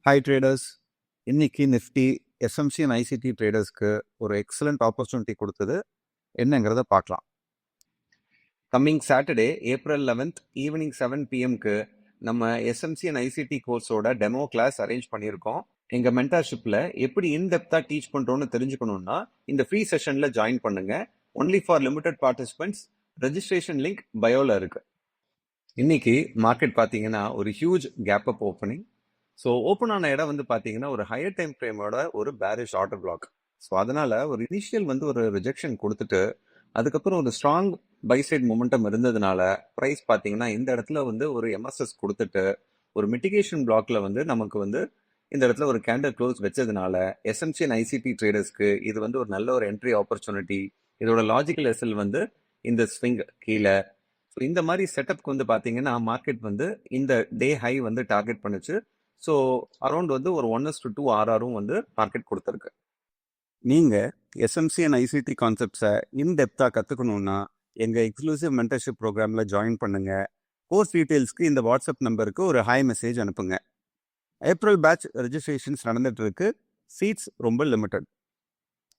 Hi traders. இன்னைக்கு Nifty SMC and ICT ட்ரேடர்ஸ்க்கு ஒரு எக்ஸலண்ட் ஆப்பர்ச்சுனிட்டி கொடுத்தது என்னங்கிறத பார்க்கலாம். Coming Saturday April 11th evening 7 பிஎம்க்கு நம்ம எஸ்எம்சி அண்ட் ஐசிடி கோர்ஸோட டெமோ கிளாஸ் அரேஞ்ச் பண்ணியிருக்கோம். எங்கள் மென்டார்ஷிப்பில் எப்படி இன்டெப்த்தாக டீச் பண்ணுறோன்னு தெரிஞ்சுக்கணுன்னா இந்த ஃப்ரீ செஷனில் ஜாயின் பண்ணுங்க. Only for limited participants. Registration link பயோவில் இருக்கு. இன்னைக்கு மார்க்கெட் பார்த்தீங்கன்னா ஒரு huge gap up opening. So open ஆன இடம் வந்து பார்த்தீங்கன்னா ஒரு ஹையர் டைம் ஃப்ரேமோட ஒரு பேரிஷ் ஆர்டர் பிளாக். ஸோ அதனால ஒரு இனிஷியல் வந்து ஒரு ரிஜெக்ஷன் கொடுத்துட்டு அதுக்கப்புறம் ஒரு ஸ்ட்ராங் பை சைட் மொமெண்டம் இருந்ததுனால ப்ரைஸ் பார்த்தீங்கன்னா இந்த இடத்துல வந்து ஒரு எம்எஸ்எஸ் கொடுத்துட்டு ஒரு மிட்டிகேஷன் பிளாக்ல வந்து நமக்கு வந்து இந்த இடத்துல ஒரு கேண்டல் க்ளோஸ் வச்சதுனால எஸ்எம்சி அண்ட் ஐசிடி ட்ரேடர்ஸ்க்கு இது வந்து ஒரு நல்ல ஒரு என்ட்ரி ஆப்பர்ச்சுனிட்டி. இதோட லாஜிக்கல் எஸ்எல் வந்து இந்த ஸ்விங் கீழே. ஸோ இந்த மாதிரி செட்டப்க்கு வந்து பார்த்தீங்கன்னா மார்க்கெட் வந்து இந்த டே ஹை வந்து டார்கெட் பண்ணுச்சு. ஸோ அரௌண்ட் வந்து ஒரு 1:2 ஆர்ஆரும் வந்து மார்க்கெட் கொடுத்துருக்கு. நீங்கள் எஸ்எம்சி அண்ட் ஐசிடி கான்செப்ட்ஸை இன்டெப்த்தாக கற்றுக்கணுன்னா எங்கள் எக்ஸ்க்ளூசிவ் மென்டர்ஷிப் ப்ரோக்ராமில் ஜாயின் பண்ணுங்கள். கோர்ஸ் டீட்டெயில்ஸ்க்கு இந்த வாட்ஸ்அப் நம்பருக்கு ஒரு ஹாய் மெசேஜ் அனுப்புங்க. ஏப்ரல் பேட்ச் ரெஜிஸ்ட்ரேஷன்ஸ் நடந்துட்டு இருக்கு. சீட்ஸ் ரொம்ப லிமிட்டட்.